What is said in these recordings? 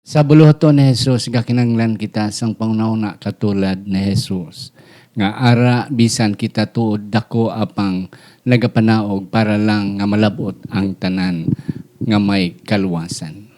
Sa buluhaton ni Jesus, gakinanglan kita sang pangunahuna katulad ni Jesus. Nga ara bisan kita tuod dako apang nagapanaog para lang nga malabot ang tanan nga may kaluwasan.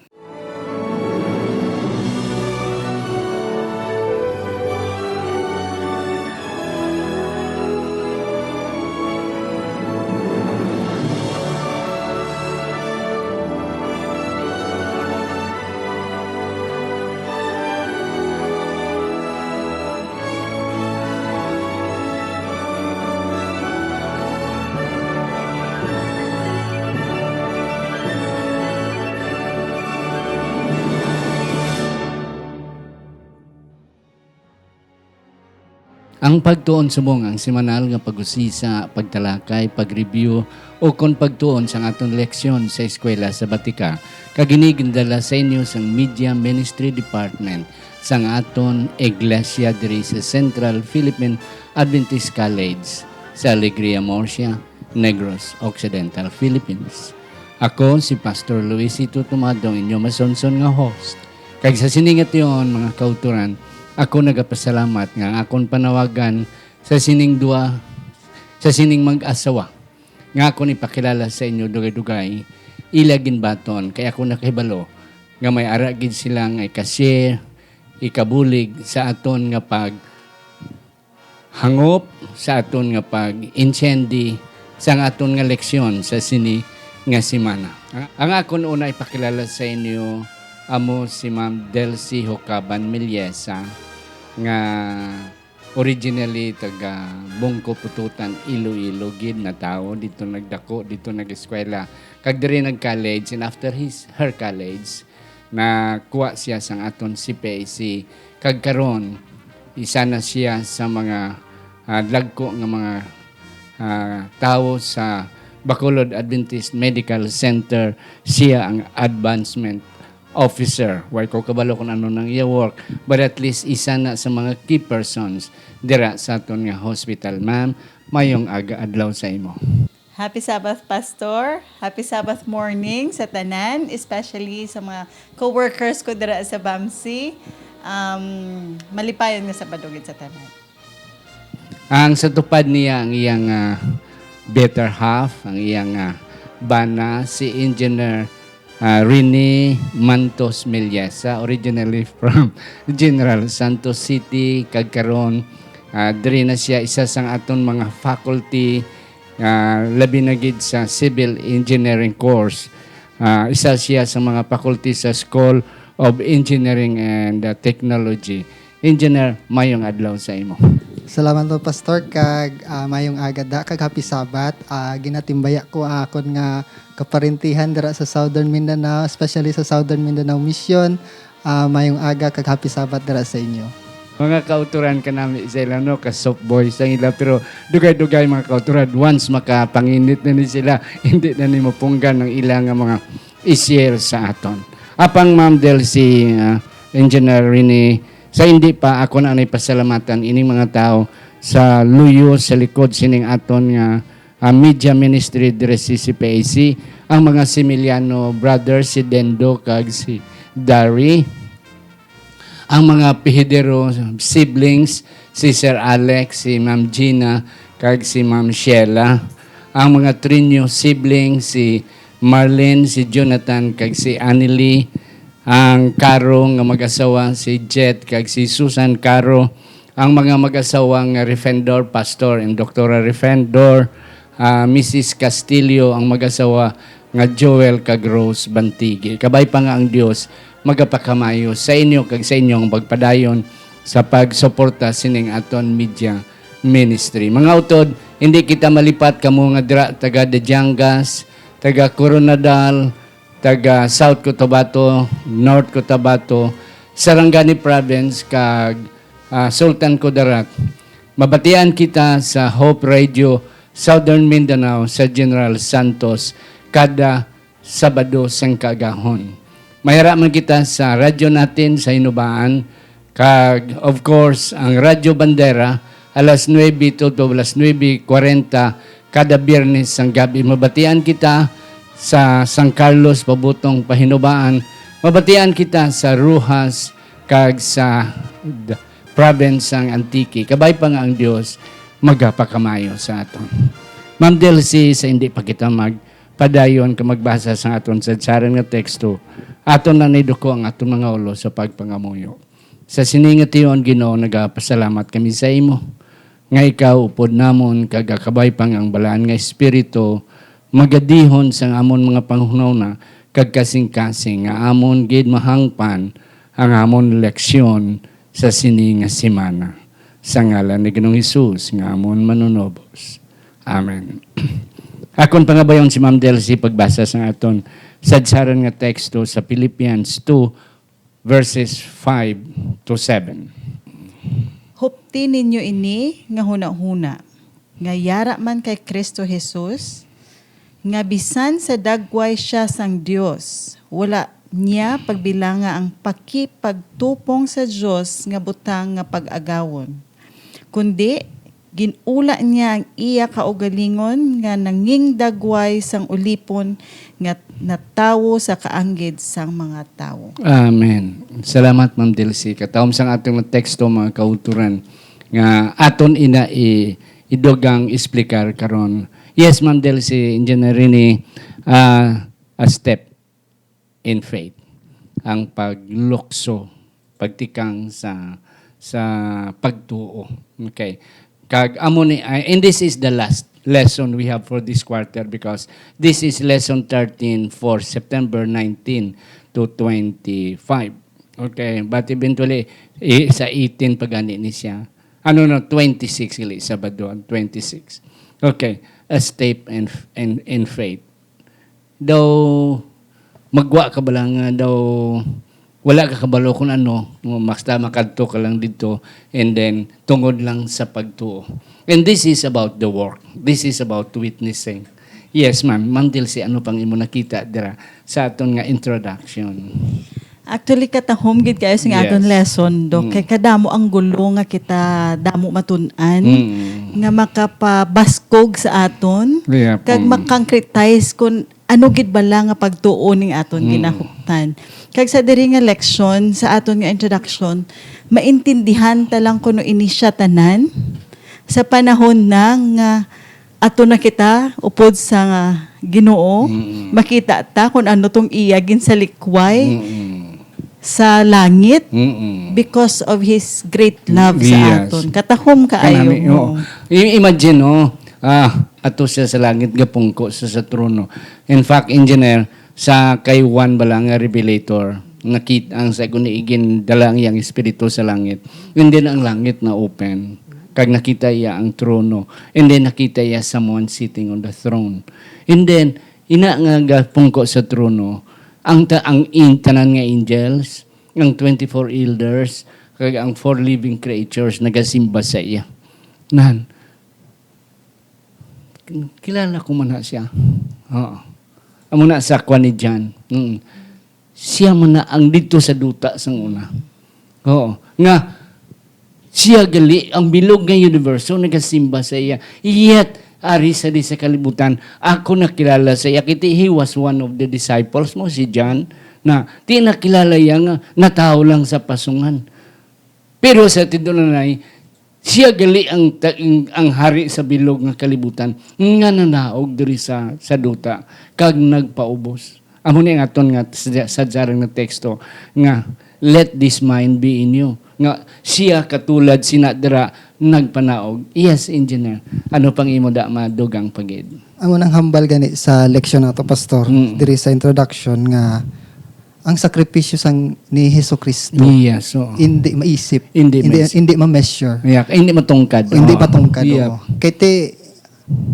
Ang pagtuon subong ang semanal nga pag-usisa, pagtalakay, pag-review o kung pagtuon sa aton leksyon sa eskwela sa Batika, kaginigindala sa inyo sang Media Ministry Department sang aton Iglesia diri sa Central Philippine Adventist College sa Alegria Murcia, Negros Occidental, Philippines. Ako si Pastor Luisito Tumadong, inyo masonson nga host. Kag sa siningat yon mga kauturan, ako nagapasalamat nga akon panawagan sa sining mag-asawa. Nga ako ipakilala sa inyo dugay-dugay, ilagin baton, kaya ako nakahibalo nga may aragid silang ay cashier, ikabulig sa aton nga pag hangop, sa aton nga pag incendi, sa aton nga leksyon sa sini nga simana. Ang akon una ipakilala sa inyo, amo si Ma'am Delcy Hocaban Milyesa, nga originally taga Bungko Pututan, Iloilo gid na tao, dito nagdako, dito nag-eskwela, kag diri nag-college, and after her college na kuha siya sang aton CPAC, kag karon isa na siya sa mga lagko nga mga tao sa Bacolod Adventist Medical Center. Siya ang advancement officer. Why ko kabalo kung ano nang iya work, but at least isa na sa mga key persons dira sa aton nga hospital. Ma'am, mayong aga adlaw sa imo. Happy Sabbath, Pastor. Happy Sabbath morning sa tanan, especially sa mga co-workers ko dira sa BAMC. Malipayon nga sa padugid sa tanan. Ang sa tupad niya, ang iyang better half, ang iyang bana, si Engineer Rene Mantos Milyesa, originally from General Santos City, kag karon diri na siya isa sang aton mga faculty, labi na gid sa civil engineering course. Isa siya sa mga faculty sa School of Engineering and Technology. Engineer, mayong adlaw sa imo. Salamat po, Pastor, kag mayong agada, kag happy Sabbath. Ginatimbaya ko akon nga kaparintihan dira sa Southern Mindanao, especially sa Southern Mindanao Mission. Mayong aga, kag happy Sabbath dira sa inyo. Mga kauturan ka namin sa ila, no? Ka-soft boys ang ila, pero dugay-dugay mga kauturan. Once makapanginit na ni sila, hindi na ni mapunggan ng ilang mga i-share sa aton. Apang Ma'am Delcy, Engineer Rene, sa hindi pa ako na pasalamatan ining mga tao sa luyo sa likod sining aton nga Media Ministry dire si CPAC, ang mga Similiano brothers, si Dendo kag si Dari, ang mga Pihidero siblings, si Sir Alex, si Ma'am Gina kag si Ma'am Sheila, ang mga Trinio siblings, si Marlene, si Jonathan kag si Annelie, ang Caro nga mag-asawa, si Jet kag si Susan Caro, ang mga mag-asawa nga Refendor, Pastor and Dr. Refendor, Mrs. Castillo, ang mag-asawa nga Joel kag Rose Bantigi. Kabay pa nga ang Dios magapakamayo sa inyo kag sa inyong pagpadayon sa pagsuporta sining aton media ministry. Mga utod, hindi kita malipat kamo nga dira taga Dejangas, taga Coronadal, taga South Cotabato, North Cotabato, Sarangani Province, kag Sultan Kudarat. Mabatian kita sa Hope Radio, Southern Mindanao, sa General Santos, kada Sabado sang kagahon. Mahira man kita sa radyo natin sa Inubaan, kag of course, ang Radyo Bandera, alas 9 to alas 9:40, kada Biyernes ang gabi. Mabatian kita sa San Carlos, Pabutong, Pahinubaan. Mabatian kita sa Ruhas kag sa province ng Antique. Kabay pa nga ang Dios magapakamayo sa aton. Ma'am Delcy, sa hindi pa kita magpadayon ka magbasa sa aton sa tsaran nga teksto, aton na niduko ang aton mga ulo sa pagpangamuyo. Sa siningat iyon, Ginoo, nagapasalamat kami sa imo. Nga ikaw, upod namon, kagakabay pang ang balaan nga espiritu, magadihon sa amon mga pangunaw na, kag kasing-kasing, nga amon gid mahangpan, ang amon leksyon sa sini nga semana. Sa ngalan ni Ginoong Hesus, nga amon manunobos. Amen. Akon pangabayon si Ma'am Delcy pagbasa sa aton sadsaran nga teksto sa Philippians 2 verses 5 to 7. Hupti ninyo ini nga huna-huna, nga yara man kay Kristo Jesus, nga bisan sa dagway siya sang Dios, wala niya pagbilanga ang pakipagtupong sa Dios nga butang nga pag-agawon. Kundi ginula niya ang iya kaugalingon nga nanging dagway sang ulipon nga natawo sa kaanggid sang mga tawo. Amen. Salamat, Ma'am Delcy. Katawom sang atong teksto, mga kauturan, nga aton ina idogang explicar karon. Yes, Ma'am Delcy, Engineer Rini, a step in faith. Ang paglukso, pagtikang sa pagtuo. Okay. Kag amo ni, and this is the last lesson we have for this quarter because this is lesson 13 for September 19 to 25. Okay, but eventually sa 18 pagani ni siya. 26 gali Sabado, 26. Okay, a step in faith. Daw magwa ka ba lang daw wala ka kabalo kung ano, basta makadto ka lang dito, and then tungod lang sa pagtuo. And this is about the work. This is about witnessing. Yes, ma'am. Ma'am Delcy, ano pang imo nakita dira sa aton nga introduction? Actually, katahom gid kayo sa Yes. aton lesson, do. Kay kadamo ang gulo nga kita damo matun-an, nga makapabaskog sa aton, Yeah, kag makangkritize kung ano gid bala nga pagtuo ning aton ginahuktan. Kag sa diri nga leksyon, sa aton nga introduction, maintindihan ta lang kuno ini siya tanan sa panahon na nga ato na kita upod sa Ginoo, makita ta kung ano tong iya gin sa langit because of His great love sa Yes. aton. Katahom kaayo Kanami, mo. Imagine, ato siya sa langit, gapungko sa trono. In fact, engineer, sa kay Juan Balang Revelator, nakita ang sa igin dalang iyang espiritu sa langit. And then ang langit na open. Kag nakita iya ang trono. And then nakita iya someone sitting on the throne. And then, ina nga gapungko sa trono, ang tanan nga angels, ang 24 elders, kag ang 4 living creatures nagasimba sa iya. Nan, kilala ko man na siya. Oo. Amo na sa kwan ni John. Siya man na ang dito sa duta sang una. Oo. Nga, siya gali, ang bilog nga universo, nagasimba sa iya. Yet, ari sa di sa kalibutan, ako nakilala sa iya. Kiti, he was one of the disciples mo, si John, na di nakilala iya nga, natao lang sa pasungan. Pero sa tidunanay, siya gali ang hari sa bilog nga kalibutan nga nanaog diri sa duta kag nagpaubos. Amo ni aton nga sa jarang nga teksto nga let this mind be in you. Nga siya katulad sina dira nagpanaog. Yes, engineer. Ano pang imo da madugang pagid? Amo nang hambal gani sa leksyon nato pastor diri sa introduction nga ang sakripisyo sang ni Hesukristo Yes. So, hindi maisip, Hindi hindi ma-measure, yeah, hindi matungkad. hindi patungkad. Yeah. Kay te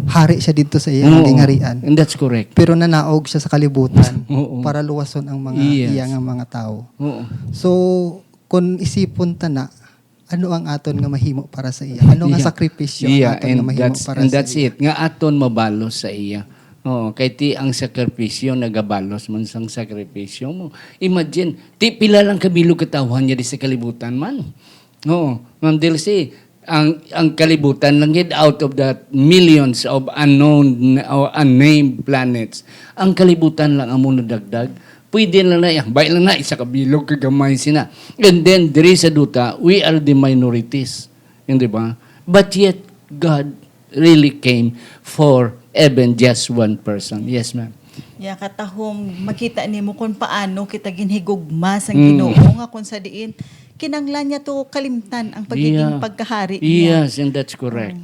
hari siya dito sa iyang gingharian. And that's correct. Pero nanaog siya sa kalibutan Oo. para luwason ang mga Yes. iya nga mga tao. Oo. So, kung isipon ta na, ano ang aton nga mahimo para sa iya? Ano nga Yeah. sakripisyo ang aton nga mahimo para and sa that's iya? it. Nga aton mabalos sa iya. Oo, kay ti ang sakripisyo nagabalos man sang sakripisyo mo. Imagine, ti pila lang kabilog katawan niya di sa kalibutan man. Oo, Ma'am Delcy, ang kalibutan lang yun out of the millions of unknown or unnamed planets. Ang kalibutan lang ang muna dagdag pwede lang na, bay lang na, isa kabilog kagamay sina. And then, diri sa duta, we are the minorities. Hindi ba? But yet, God really came for even just one person. Yes, ma'am. Ya katahom makita nimo kung paano kita ginhigugma sang Ginoo nga kung sa diin kinanglan niya to kalimtan ang pagiging pagkahari niya. Yes, and that's correct.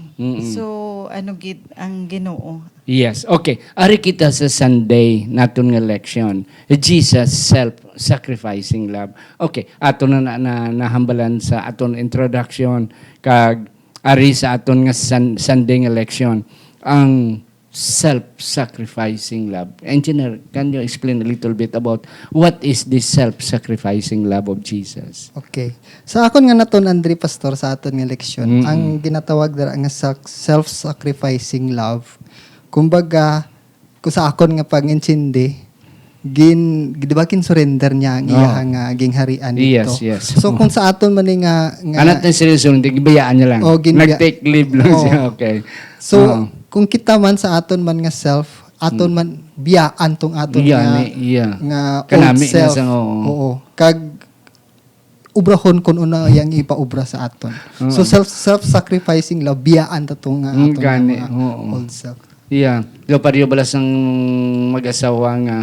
So ano gid ang Ginoo? Yes. Okay. Ari kita sa Sunday naton nga lection. Jesus self-sacrificing love. Okay. Aton na nahambalan sa aton introduction kag ari sa aton nga Sunday nga lection ang self-sacrificing love. Engineer, can you explain a little bit about what is this self-sacrificing love of Jesus? Okay. Sa akon nga naton Andre Pastor sa aton nga leksyon, ang ginatawag dira nga self-sacrificing love. Kumbaga, kung sa akon nga pag-intindi, di ba surrender niya ang iya nga gingharian dito. Yes. So kung sa aton man nga Anat na seryoso, hindi gibayaan niya lang. Nag-take leave lang siya. Okay. So kung kita man sa aton man nga self, aton man biyaan tong aton nga old kanami self. Oo. Kag ubrahon kun una yang ipaubra sa aton. So self-sacrificing love biyaan ta tong aton gani. old self. Yeah. Lo pariyo balas ang mag-asawa nga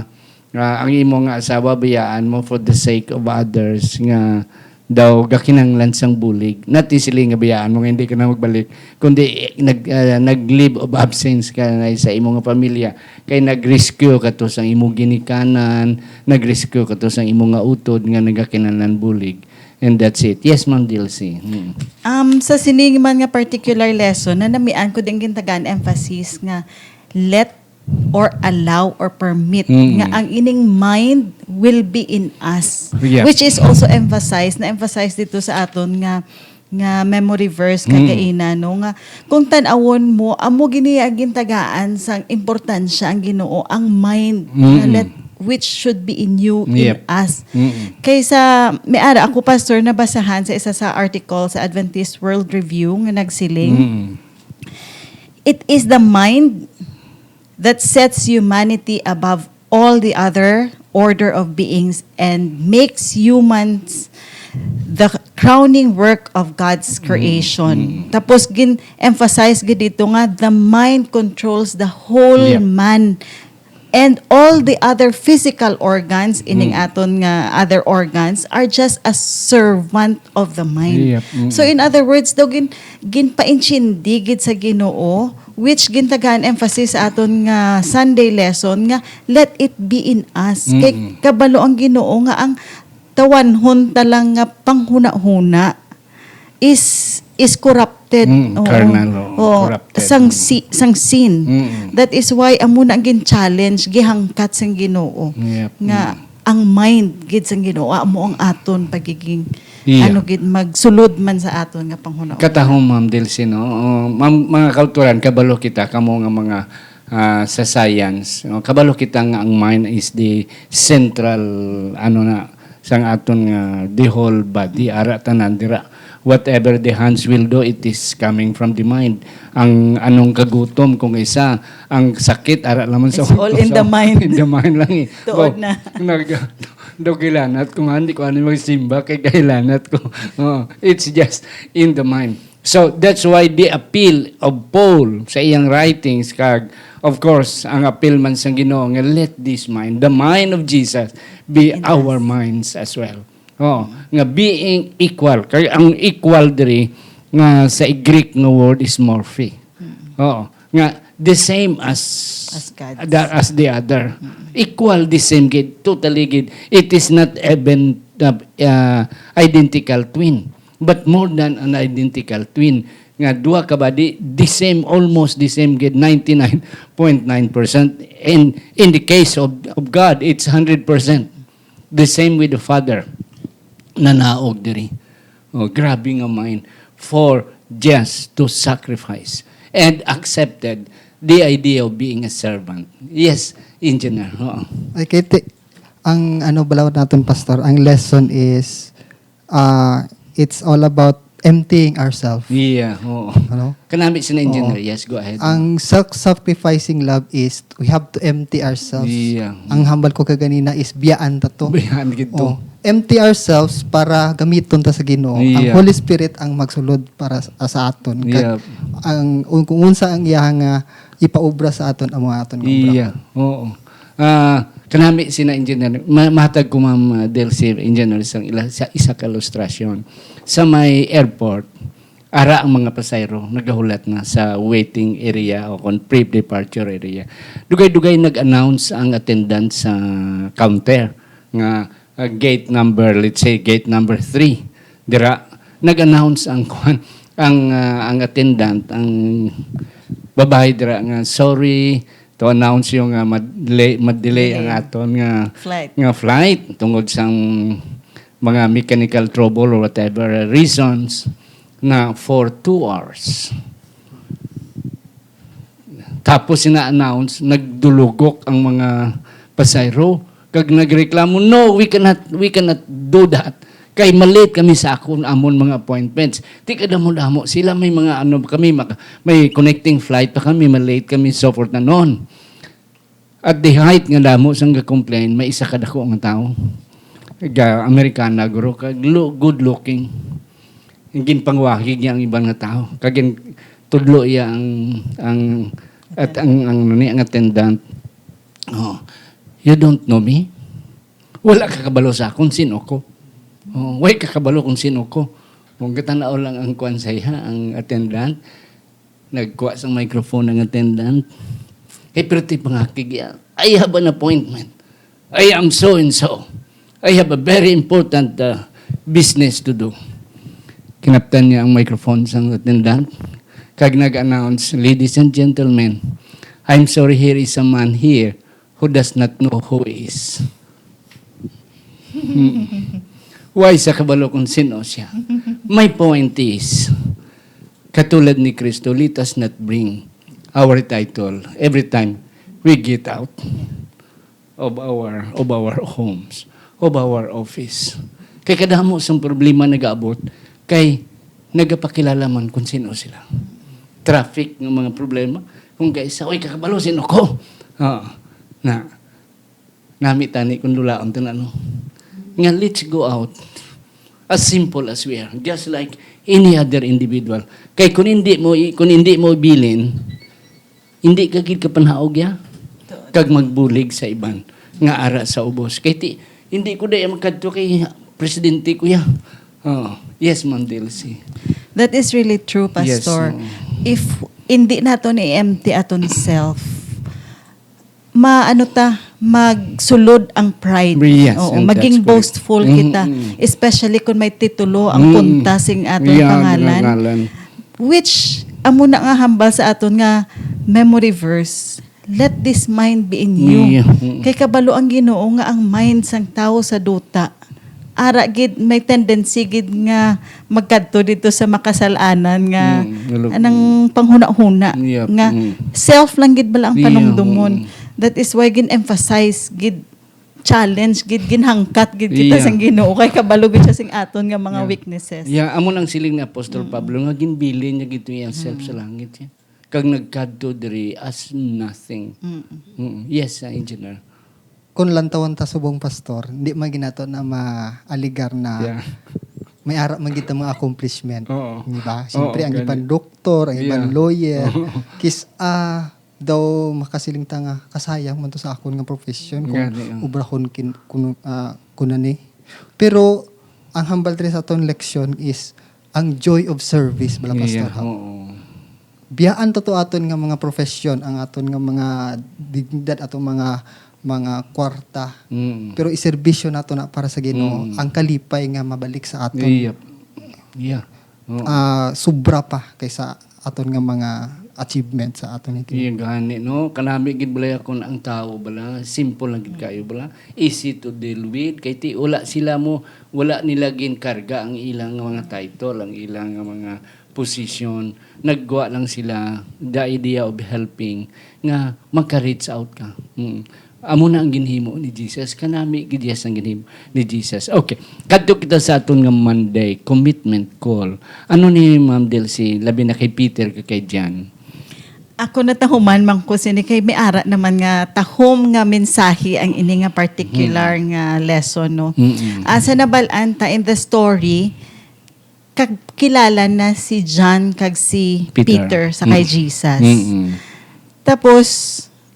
ang imo nga asawa biyaan mo for the sake of others nga daw gakinanglan sang bulig. Nati sila nga biyaan mo nga hindi ka na magbalik kundi nag-leave of absence ka na sa imo nga pamilya kay nag-rescue ka to sang imo ginikanan, nag-rescue ka to sang imo nga utod nga nagakinanglan bulig. And that's it. Yes, Ma'am Dilcy. Sa sining man nga particular lesson na namian ko din gintagaan emphasis nga let or allow or permit nga ang ining mind will be in us, which is also emphasized dito sa aton nga memory verse kagaina no nga kung tan-awon mo amo gini gintagaan sang importansya ang Ginoo ang mind nga let which should be in you in us. Kaysa miara ako pastor nabasahan sa isa sa article sa Adventist World Review nga nagsiling it is the mind that sets humanity above all the other order of beings and makes humans the crowning work of God's creation. Tapos emphasize gid dito nga the mind controls the whole man and all the other physical organs ining aton nga other organs are just a servant of the mind. So in other words daw ginpainchindi gid sa Ginoo which gintagaan emphasis sa aton nga Sunday lesson nga let it be in us. Kay kabalo ang Ginoo nga ang tawanhon talang nga panghuna-huna is corrupted. Carnal. Corrupted. Sang sin. That is why amo na gin-challenge gihangkat sang Ginoo. Nga ang mind gid sang Ginoo amo ang aton pagiging gid magsulod man sa aton nga panghuna. Katahom Ma'am Dilcy no. Mga kauturan kabalo kita kamo nga mga sa science. Kabalo kita nga ang mind is the central sang aton nga the whole body ara tanan dira. Whatever the hands will do, it is coming from the mind. Ang anong kagutom kung isa, ang sakit ara lamang sa It's all in the mind. In the mind lang eh. Tuod na. Dogilanat ko nga, hindi ko ano magsimba kay kailanat ko. It's just in the mind. So that's why the appeal of Paul sa iyang writings kag of course ang appeal man sa Ginoo nga let this mind, the mind of Jesus be our minds as well. Nga being equal. Kaya ang equal diri nga sa Greek nga word is morphe. Nga the same as the other. Equal the same gid, totally gid. It is not even identical twin, but more than an identical twin. Nga duha ka ba the same, almost the same gid, 99.9%. And in the case of God, it's 100%. The same with the Father. Nanaog diri. Grabe nga mind for just to sacrifice and accepted the idea of being a servant. Yes, engineer. Okay, ang balaod natin pastor, ang lesson is it's all about emptying ourselves. Yeah, oo. Ano? Kanami sina engineer. Yes, go ahead. Ang self-sacrificing love is we have to empty ourselves. Yeah. Ang hambal ko kaganina is biyaan ta to. Bayan gito. Empty ourselves para gamiton ta sa Ginoo. Ang Yeah. Holy Spirit ang magsulod para sa aton. Yeah. Kung unsa ang iya nga ipaubra sa aton ang mga aton nga obra. Iya. Oo. Kanami sina engineer. Matag ko Ma'am Delcy engineer sa isa ka ilustrasyon. Sa may airport, ara ang mga pasayro nagahulat na sa waiting area o pre-departure area. Dugay-dugay nag-announce ang attendant sa counter nga gate number, let's say gate number 3. Dira nag-announce ang ang attendant, ang babae dira nga sorry to announce yung mad-delay ang aton nga flight tungod sa mga mechanical trouble or whatever reasons na for 2 hours. Tapos ina-announce, nagdulugok ang mga pasayro kag nagreklamo, no, we cannot do that. Kay malate kami sa amon mga appointments. Di kada mo damo sila may mga may connecting flight pa kami, malate kami so forth na noon. At the height nga damo sang ga-complain, may isa ka dako nga tao. Amerikana guro kag good looking. Ingin pangwahig niya ang ibang nga tao. Kagin tudlo iya ang attendant. Oh, you don't know me? Wala ka kabalo sa akong sino ko. Oh, way kakabalo kung sino ko. Kung katanaw lang ang kuwan sa iya, ang attendant, nagkuha sa microphone ng attendant. Pero ti pangakig yan, I have an appointment. I am so and so. I have a very important business to do. Kinaptan niya ang microphone sa attendant. Kag nag-announce, ladies and gentlemen, I'm sorry, here is a man here who does not know who he is. Why sa kabalo kung sino siya? My point is, katulad ni Kristo, let us not bring our title every time we get out of our homes, of our office. Kay kadamo sang problema nag-aabot, kay nagapakilala man kung sino sila. Traffic ng mga problema. Kung guys, oy kakabalo, sino ko? Nami tani kung lulaon ito na no. Nga, let's go out. As simple as we are. Just like any other individual. Kay kung hindi mo bilin, hindi ka gid ka panhaog ya. Kag magbulig sa iban. Nga ara sa ubos. Kay hindi ko dahil magkadto kay presidente ko ya. Yes, Ma'am Delcy. That is really true, Pastor. Yes, If hindi nato ni empty aton self, magsulod ang pride. Yes, Oo, and maging that's correct. boastful kita. Especially kung may titulo ang punta sing aton pangalan. Which, amo na nga hambal sa aton nga memory verse, let this mind be in you. Yeah. Kay kabalo ang Ginoo nga ang mind sang tao sa duta. Ara gid may tendency gid nga magkadto dito sa makasalanan nga anang panghuna-huna Yep. nga self lang gid bala ang Yeah. panumdumon. That is why gin emphasize gid challenge gid ginhangkat gid kita Yeah. sang Ginoo kay kabalo gid siya sing aton nga mga weaknesses. Yeah, amo nang siling ni Apostol Pablo nga ginbili niya gito yang self sa langit. Yeah. Kag nagkadto diri as nothing. Yes, engineer. Kung lantawan ta subong pastor, hindi maginato na maaligar na Yeah. may ara man kita mga accomplishment. Oo. Di ba? Siyempre, ang gani. ibang doktor, ang ibang Yeah. lawyer, daw makasiling ta nga kasayang man to sa akon nga profession kung Gani, ubrahon kunani. Pero ang hambal diri sa aton leksyon is ang joy of service bala pastor. Yeah. Oo. Biyaan to aton nga mga profession, ang aton nga mga dignidad atong mga kwarta. Pero iserbisyo nato na para sa Ginoo ang kalipay nga mabalik sa aton. Yep. Yeah. Oo. Sobra pa kaysa aton nga mga achievement sa aton ni Iya gani no, kanami gid balay ako ang tao bala, simple lang gid kayo bala, easy to deal with kay ti wala nila gin karga ang ilang mga title, ang ilang mga position, naggawa lang sila the idea of helping nga maka-reach out ka. amo na ang ginhimo ni Jesus. Kanami gid ang ginhimo ni Jesus. Okay. Kadto kita sa aton nga Monday commitment call. Ano ni Ma'am Delcy labi na kay Peter kay John? Ako na tahuman man ko sini kay may ara naman nga tahom nga mensahe ang ini nga particular nga lesson no. Asa nabalaan ta in the story kag kilala na si John kag si Peter sa kay Jesus. Tapos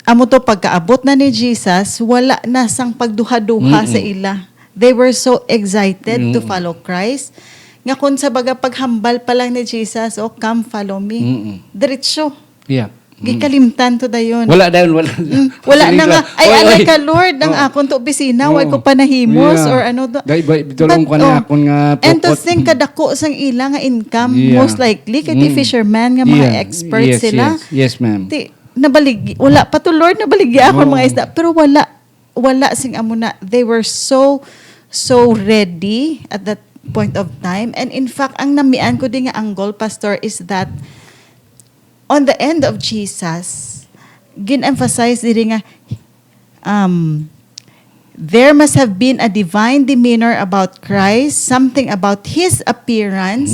amo to pagkaabot na ni Jesus wala na sang pagduha-duha sa ila. They were so excited to follow Christ. Nga kun sa baga paghambal pa lang ni Jesus, oh come follow me. Diretso. Yeah. Gikalimtan to dayon. Wala dayon, wala. Wala na nga. Ay, Oy, alay oy. ka, Lord, ang akong to opisina, Oo. way ko panahimos, Yeah. or ano. Dahil ba, bitulong ko na akong nga And to pokot. think kadako sang ila nga income, Yeah. most likely, kay di fisherman nga mga experts yes, sila. Yes, ma'am. Ti, nabaligi, wala pa to, Lord, nabaligi ako Oo. mga isda. Pero wala sing amo na. They were so ready at that point of time. And in fact, ang namian ko din nga angle, Pastor, is that on the end of Jesus, gin-emphasize diri nga there must have been a divine demeanor about Christ, something about His appearance,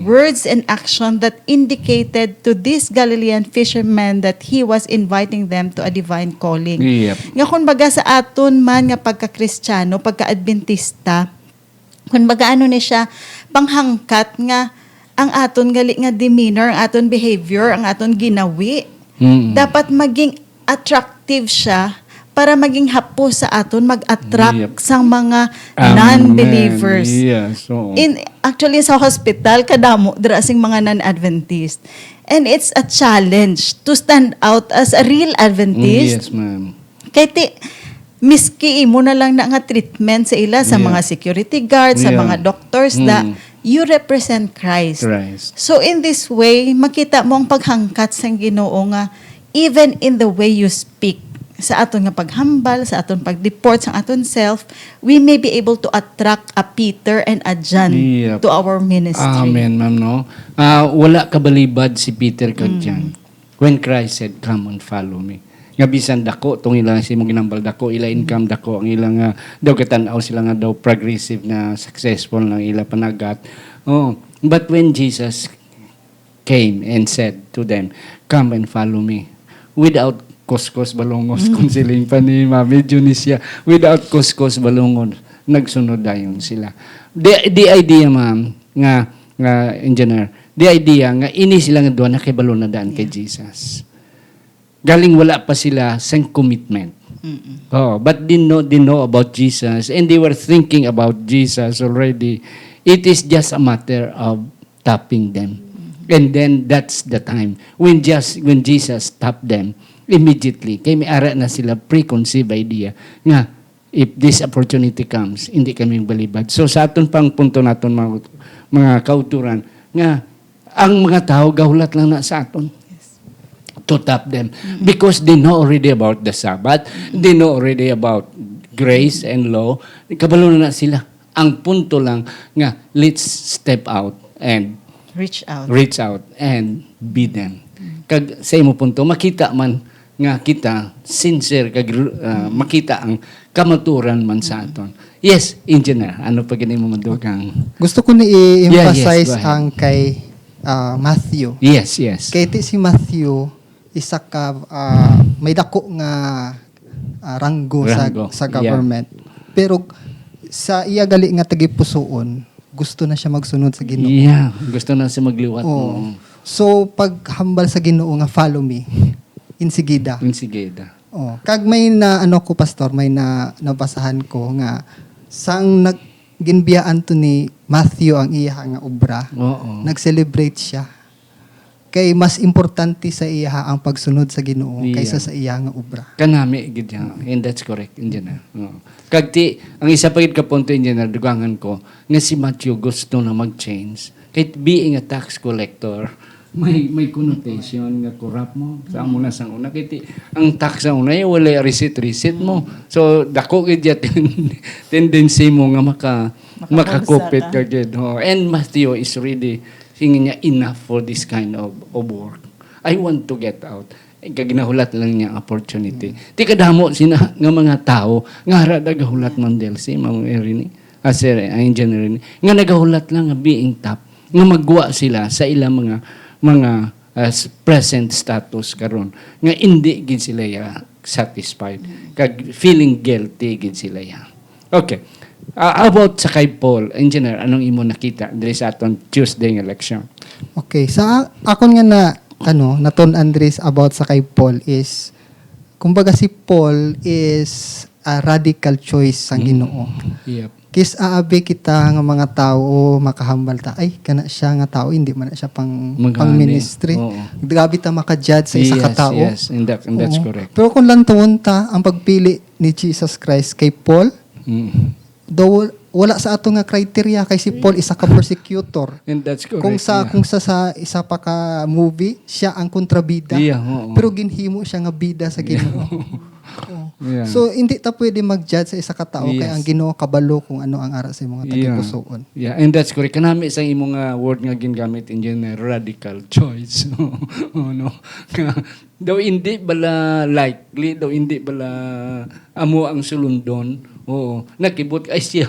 words and action that indicated to these Galilean fishermen that He was inviting them to a divine calling. Yep. Nga kung baga sa aton man nga pagka-Kristiyano, pagka-Adventista, kung baga ano ni siya, panghangkat nga ang aton gali nga demeanor, ang aton behavior, ang aton ginawi, dapat maging attractive siya para maging hapos sa aton mag-attract sang mga non-believers. Yes. So, Actually sa hospital kadamo dira sing mga non-Adventist. And it's a challenge to stand out as a real Adventist. yes, ma'am. Kay miski imo na lang na nga treatment sa ila sa Yeah. mga security guards, sa Yeah. mga doctors da you represent Christ. Christ. So in this way, makita mo ang paghangkat sang Ginoo nga even in the way you speak sa aton nga paghambal, sa aton pag-deport sa aton self, we may be able to attract a Peter and a John Yep. to our ministry. Amen, ma'am, no? Wala kabalibad si Peter kag John. When Christ said, come and follow me. Nga bisan dako, tong ilang si mong ginambal dako, ila income dako, ang ilang daw katanaw sila nga daw progressive na successful ng ila panagat. Oh, but when Jesus came and said to them, come and follow me, without kuskos balongos, kung siling pa ni Mami Junicia, without kuskos balongos, nagsunod dayon sila. The idea, ma'am, nga engineer, the idea nga ini sila nga duha na kay balon na daan kay Jesus. Galing wala pa sila sa commitment. Oh, but they know about Jesus and they were thinking about Jesus already. It is just a matter of tapping them. And then that's the time when Jesus tapped them immediately. Kay may ara na sila preconceived idea nga if this opportunity comes, hindi kami balibad. So sa aton pang punto naton mga kauturan nga ang mga tao gahulat lang na sa aton to tap them because they know already about the Sabbath, they know already about grace and law. Kabalo na sila. Ang punto lang nga let's step out and Reach out. and be them. Kag sa imo punto makita man nga kita sincere kag makita ang kamaturan man sa aton. Yes, engineer, ano pa gani mo madugang? Gusto ko na i-emphasize go ahead. ang kay Matthew. Yes. Kay si Matthew, isa ka may dako nga ranggo Ranggo, sa government. Pero sa iya gali nga tagipusoon, gusto na siya magsunod sa Ginoo. Yeah, gusto na siya magliwat Oo. mo. So paghambal sa Ginoo nga follow me, insigida. Insigeda. Oh, kag may na ano ko pastor, may nabasahan ko nga sang ginbiyaan to ni Matthew ang iya nga obra. Oo. Nag-celebrate siya. Kay mas importante sa iya ang pagsunod sa Ginoo Yeah. kaysa sa iya nga obra. Kanami gid yan. And that's correct, engineer. Oo. Kagti ang isa pa gid ka punto, engineer, dugangan ko nga si Matthew gusto na mag-change. Kahit being a tax collector, may connotation nga corrupt mo sa amo na sang una kiti ang tax sa una wala receipt mo. So dako gid ya tendency mo nga makakupit ka gid. Oh. And Matthew is really singing niya enough for this kind of work. I want to get out. Kaginahulat lang niya opportunity. Ti kadamo sina nga mga tao nga hara nagahulat man Delcy, Ma'am Erin, sir, engineer Erin, nga nagahulat lang nga being top, nga magwa sila sa ilang mga present status karon nga hindi gid sila ya satisfied kag feeling guilty gid sila ya. Okay. About sa kay Paul, engineer, anong imo nakita diri sa aton Tuesday nga election? Okay, sa akon nga naton Andres about sa kay Paul is kumbaga si Paul is a radical choice sa Ginoo. Yep. Kis aabi kita nga mga tao makahambal ta ay kana siya nga tao hindi man na siya pang ministry. Grabe ta maka-judge sa isa ka tao. Yes, and that's Oo. correct. Pero kung lang tuwon ta ang pagpili ni Jesus Christ kay Paul, though wala sa ato nga criteria kay si Paul isa ka persecutor. And that's correct. Kung sa isa pa ka movie, siya ang kontrabida. Yeah, oo. Pero ginhimo siya nga bida sa Ginoo. Oo. Yeah. So hindi ta pwede mag-judge sa isa ka tao kay Yes. ang Ginoo kabalo kung ano ang ara sa mga tagipusoon. Yeah, and that's correct. Kanami sa imong word nga gingamit in radical choice. No. Daw hindi bala likely, daw hindi bala amo ang sulundon. Oo, nakibot ay siya.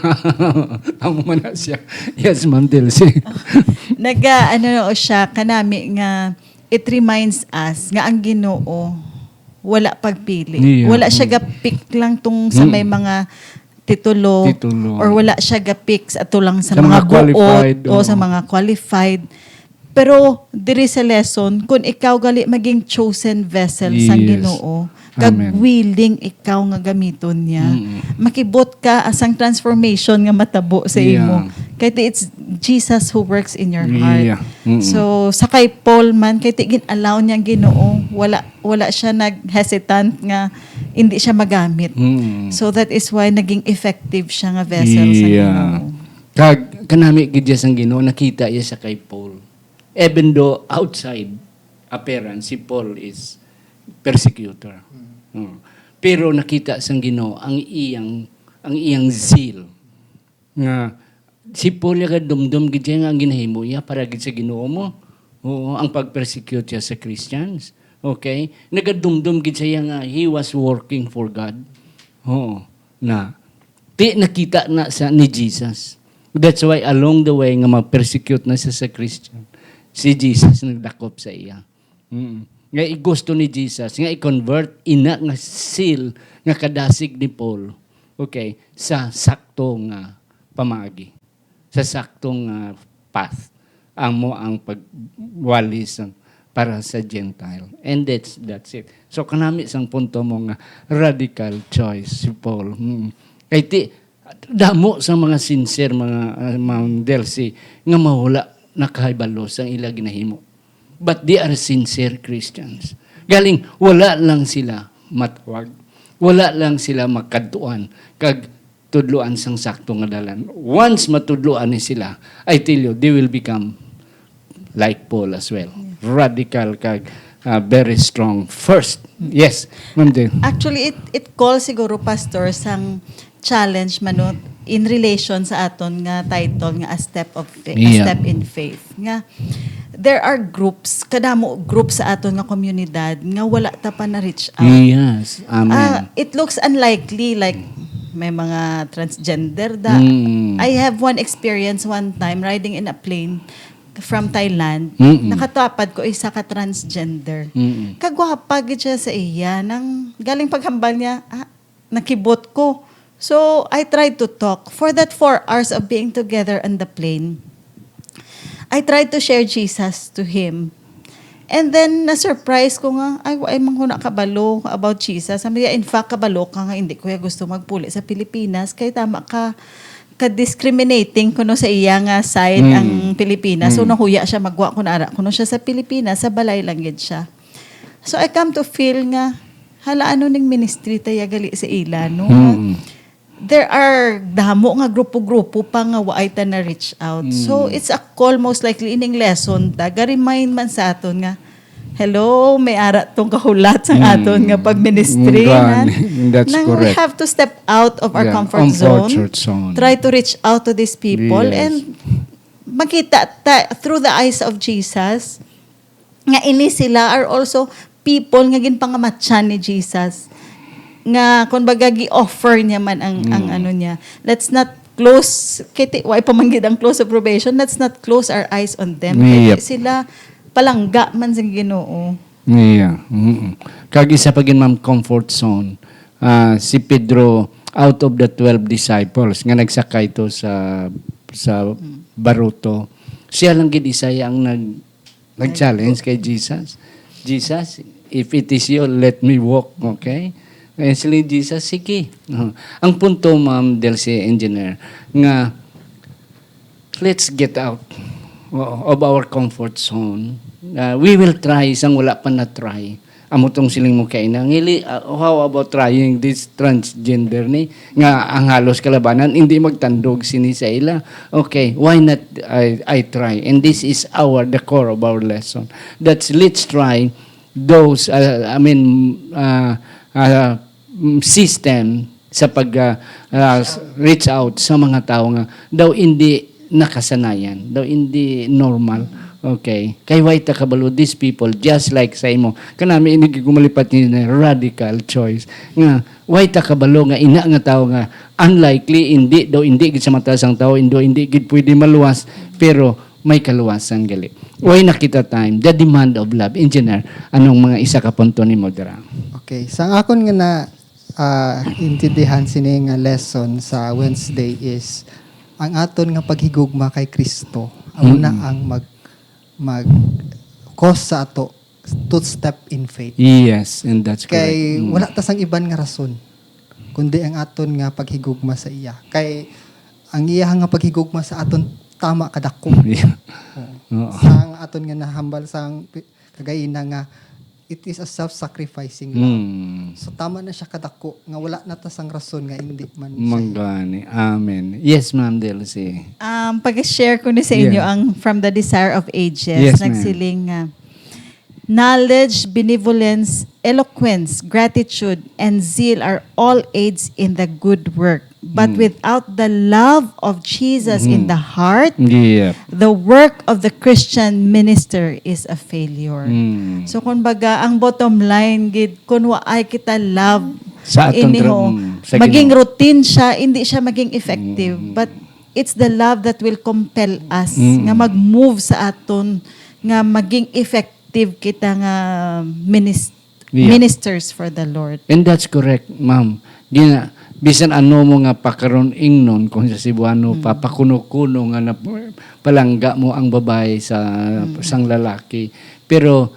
Amo man na siya. Yes, Ma'am Delcy. Siya kanami nga it reminds us nga ang Ginoo wala pagpili. Yeah. Wala siya gapik lang tung sa may mga titulo. Or wala siya gapik ato lang sa mga qualified, buot o sa mga qualified. Pero diri sa lesson kung ikaw gali maging chosen vessel sa Yes. Ginoo, kag Amen. willing ikaw nga gamiton niya, makibot ka asang transformation nga matabo sa imo. Kaya it's Jesus who works in your heart. Yeah. Mm-mm. So sa kay Paul man kay gin-allow niya ang Ginoo, wala siya nag-hesitant nga hindi siya magamit. So that is why naging effective siya nga vessel sa Ginoo. Kag kanami gid siya sang Ginoo, nakita iya sa kay Paul. Even though outside appearance si Paul is persecutor. Pero nakita sang Ginoo ang iyang zeal nga si Paul nga dumdum gid siya nga ang ginahimo niya para gid sa Ginoo mo. Oo, ang pag-persecute siya sa Christians. Okay? Nagadumdum gid siya nga he was working for God. Oo. Nakita na sa ni Jesus. That's why along the way nga ma-persecute na siya sa Christian, si Jesus nagdakop sa iya. Nga gusto ni Jesus nga i-convert ina nga seal nga kadasig ni Paul. Okay, sa sakto nga pamaagi. Sa saktong path ang pagwalis para sa Gentile. And that's it. So kanami sang punto mo nga radical choice si Paul. Kay damo sa mga sincere mga Ma'am Delcy nga mahula nakahibalo sang ila ginahimo. But they are sincere Christians. Galing wala lang sila matwag. Wala lang sila magkadtuan kag tudluan sang sakto nga dalan. Once matudluan ni sila, I tell you, they will become like Paul as well. Radical kag very strong. First, yes, Ma'am Del. Actually, it calls siguro, Pastor, sang challenge manot in relation sa aton nga title nga a step in faith. Nga there are groups, kadamo groups sa aton nga komunidad nga wala ta pa na reach out. Yes, amen. It looks unlikely like may mga transgender da. I have one experience one time riding in a plane from Thailand. Nakatapad ko isa ka transgender. Kagwapa gid siya sa iya nang galing paghambal niya, nakibot ko. So I tried to talk for that 4 hours of being together on the plane. I tried to share Jesus to him. And then, na-surprise ko nga, ay manghuna kabalo about Jesus. Sabi niya, in fact, kabalo ka nga, hindi ko gusto magpuli sa Pilipinas. Kaya tama ka-discriminating kuno sa iya nga side ang Pilipinas. So, nahuya siya, magwa ko na ara. Kuno siya sa Pilipinas, sa balay lang yun siya. So, I come to feel nga, hala, ano ning ministry tayo gali sa ila, no? There are damo nga grupo-grupo pa nga waay ta na reach out. So it's a call most likely ining lesson ga-remind man sa aton nga hello, may ara tong kahulat sang aton nga pag-ministry That's nang correct. we have to step out of our comfort zone. Try to reach out to these people and makita through the eyes of Jesus nga ini sila are also people nga ginpangamatyan ni Jesus nga kun baga gi-offer niya man ang ano niya. Let's not close kiti why pamanggid ang close of probation. Let's not close our eyes on them. Yep. Kaya sila palangga man sa Ginoo. Yeah. Kag isa pa gin ma'am comfort zone. Si Pedro out of the 12 disciples nga nagsakay to sa baruto. Siya lang gid isa ang nag-challenge kay Jesus. Jesus, if it is you, let me walk, okay? Kaya sila Jesus, sige. Ang punto, Ma'am Delcy Engineer, nga let's get out of our comfort zone. We will try, isang wala pa na try. Amo tong siling mo kay na ngili how about trying this transgender ni nga ang halos kalabanan hindi magtandog sini sa ila. Okay, why not I try? And this is the core of our lesson. Let's try those system sa pag reach out sa mga tao nga daw hindi nakasanayan, daw hindi normal. Okay. Kay why ta kabalo these people just like sa imo. Kanami ini gumalipat ni radical choice. Nga why ta kabalo nga ina nga tao nga unlikely hindi gid sa mata sang tao hindi gid pwede maluwas pero may kaluwasan gali. Why nakita time the demand of love. Engineer, anong mga isa ka punto nimo dira? Okay, sang akon nga na intindihan sini nga lesson sa Wednesday is ang aton nga paghigugma kay Kristo amo na ang mag-cause sa ato to step in faith. Yes, and that's correct. Kay wala ta sang iban nga rason kundi ang aton nga paghigugma sa iya. Kay ang iya nga paghigugma sa aton tama kadako. Yeah. Sang aton nga nahambal sang kagayina nga it is a self-sacrificing love. So tama na siya kadako nga wala na ta sang rason nga hindi man siya. Manggani. Amen. Yes, Ma'am Delcy. Pag-share ko na sa inyo Yeah. ang From the Desire of Ages. Yes, ma'am. Nagsiling knowledge, benevolence, eloquence, gratitude, and zeal are all aids in the good work. But without the love of Jesus in the heart, Yeah. the work of the Christian minister is a failure. So kung baga, ang bottom line, gid, kung waay kita love, Sa atong sa maging Ginoo. routine siya, hindi siya maging effective. But it's the love that will compel us nga mag-move sa aton, nga maging effective kita nga ministers for the Lord. And that's correct, Ma'am. Bisan ano mo nga pakaron ingnon kung sa Cebuano papakuno-kuno nga na palangga mo ang babae sa sang lalaki. Pero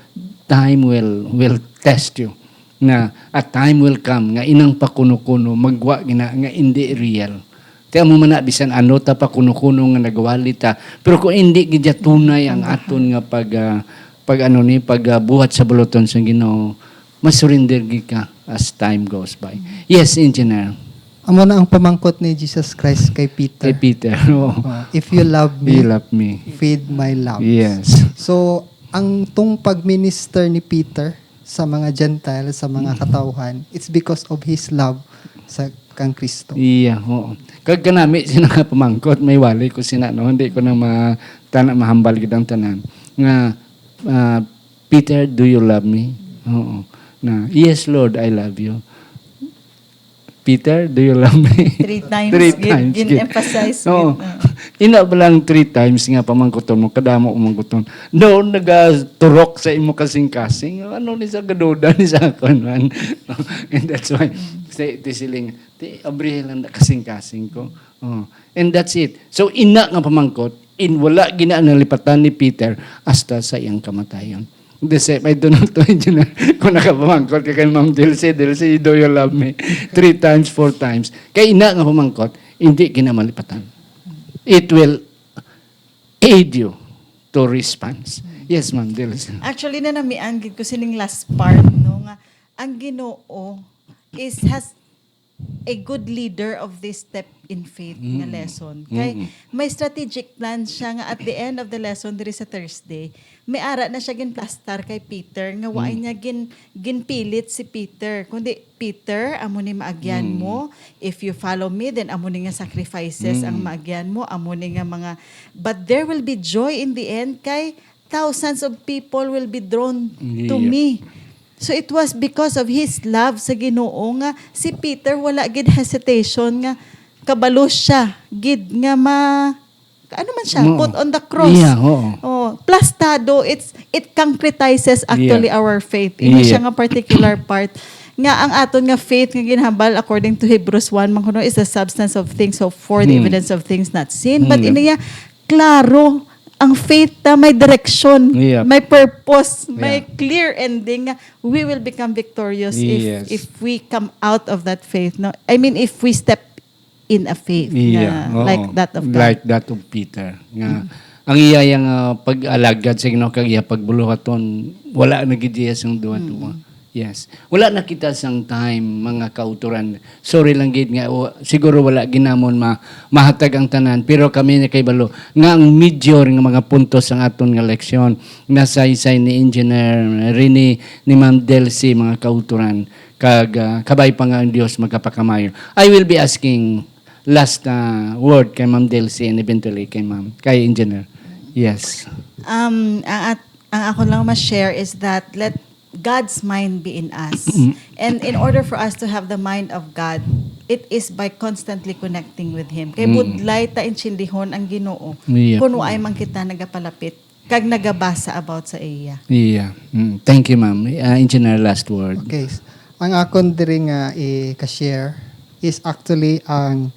time will test you. Na a time will come nga inang pakuno-kuno magwa gina nga hindi real. Kaya mo man na bisan ano ta pakuno-kuno nga nagawali ta. Pero kung hindi gidya tunay ang aton nga pagbuhat sa buluton sa Ginoo, masurrender gid ka as time goes by. Yes, Engineer. Amo na ang pamangkot ni Jesus Christ kay Peter. Kay Peter. Oh. If you love me, You love me. feed my lambs. Yes. So, ang tung pagminister ni Peter sa mga Gentile, sa mga katauhan, it's because of his love sa kang Kristo. Iya, oo. Kag kanami sina nga pamangkot, may wali ko sina no, hindi ko na mahambal gid ang tanan. Nga Peter, do you love me? Oo. Na, yes Lord, I love you. Peter, do you love me? 3 times. Three times. Gin-emphasize. Oo. Ina ba lang 3 times nga pamangkuton mo, kadamo umangkuton. Doon nagaturok sa imo kasing-kasing. Ano ni sa gaduda ni sa akon man. And that's why, say, tisiling, abrihel lang na kasing-kasing ko. Oh. And that's it. So, ina nga pamangkot, wala ginaalipatan ni Peter hasta sa iyang kamatayon. The same, I don't know to engineer. Kung nakapamangkot ka kay Ma'am Delcy, do you love me? 3 times, 4 times. Kaya ina nga pamangkot, hindi kinamalipatan. It will aid you to response. Yes, Ma'am Delcy. Actually, na namianggid ko sining last part, no, nga, ang Ginoo has a good leader of this step in faith nga lesson. Kay may strategic plan siya nga at the end of the lesson diri sa Thursday, may ara na siya ginplastar kay Peter nga waay niya ginpilit si Peter. Kundi Peter, amo ni maagyan mo. If you follow me, then amo ni nga sacrifices ang maagyan mo, amo ni nga mga but there will be joy in the end kay thousands of people will be drawn to me. So it was because of his love sa Ginoo nga si Peter wala gid hesitation nga kabalo siya gid nga ano man siya Oo. put on the cross. Yeah, oo. Oh, plastado it concretizes actually Yeah. our faith. Ini Yeah. siya nga particular part nga ang aton nga faith nga ginhambal according to Hebrews 1 man kuno is the substance of things hoped for, the evidence of things not seen. But iniya klaro ang faith na may direction, Yeah. may purpose, may Yeah. clear ending. We will become victorious Yes. if we come out of that faith. No, I mean if we step in a faith Yeah, na oo. like that of God. Like that of Peter. Nga, ang iya yang pag-alagad sa Ginoo kag iya pagbuluhaton, wala na gid iya sang duwa-duwa. Yes. Wala na kita sang time mga kauturan. Sorry lang gid nga siguro wala ginamon mahatag ang tanan pero kami na kay balo nga ang major nga mga puntos sang aton nga leksyon nasa isay ni Engineer Rene ni Ma'am Delcy mga kauturan kag kabay pa nga ang Dios magkapakamayo. I will be asking last word kay Ma'am Delcy and eventually kay Engineer. Yes. Ang ako lang ma-share is that let God's mind be in us. And in order for us to have the mind of God, it is by constantly connecting with Him. Kay budlay ta intsindihon ang Ginoo. Yeah. Kuno ay man kita nagapalapit kag nagabasa about sa iya. Yeah. Thank you, Ma'am. Engineer, last word. Okay. Ang akon diri nga i-share is actually ang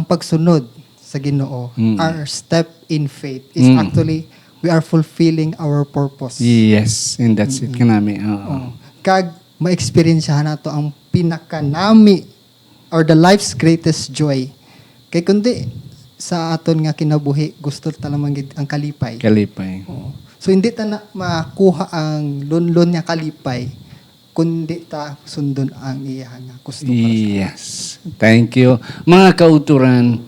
pagsunod sa Ginoo. Our step in faith is actually we are fulfilling our purpose. Yes, and that's it kanami. Oo. Kag ma-experiencehan nato ang pinakanami or the life's greatest joy. Kay kundi sa aton nga kinabuhi gusto ta lamang gid ang kalipay. Kalipay. Oo. So hindi ta na makuha ang lunlon nga kalipay kundi ta sundon ang iya nga gusto para sa Yes. Thank you. Mga kauturan,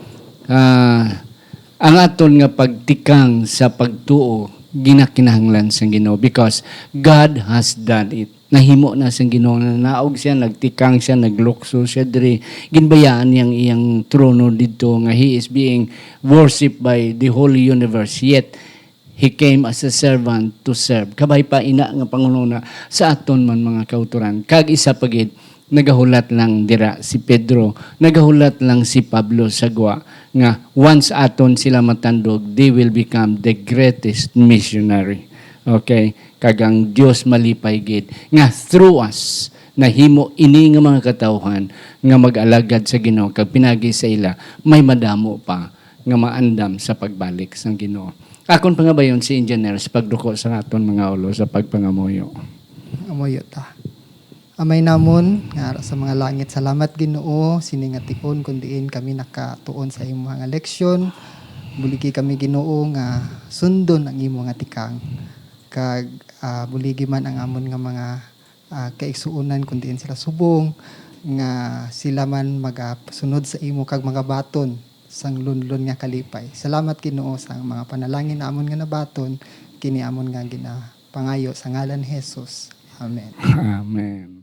ang aton nga pagtikang sa pagtuo ginakinahanglan sa Ginoo because God has done it. Nahimo na sa Ginoo na naog siya, nagtikang siya, naglukso siya diri. Ginbayaan niyang iyang trono dito nga he is being worshipped by the whole universe. Yet he came as a servant to serve. Kabay pa ina nga pangulona sa aton man mga kauturan. Kag isa pagid nagahulat lang dira si Pedro, nagahulat lang si Pablo Sagwa nga once aton sila matandog, they will become the greatest missionary. Okay? Kagang Dios malipay gid nga through us nahimo ini nga mga katawhan nga mag-alagad sa Ginoo kag pinagi sa ila may madamo pa nga maandam sa pagbalik sa Ginoo. Akon pangabayon si Engineer sa pagduko sa aton mga ulo sa pagpangamuyo. amoyo ta. Amay namon nga sa mga langit, salamat Ginoo siningatikon kundiin kami nakatuon sa imong mga leksyon. Buligi kami Ginoo nga sundon ang imong nga tikang. Kag buligi man ang amon nga mga kaigsuonan kundiin sila subong nga sila man magasunod sa imo kag mga baton sang lunlon nga kalipay. Salamat Ginoo sa mga panalangin na amon nga nabaton kini amon nga ginapangayo sa ngalan ni Jesus. Amen. Amen.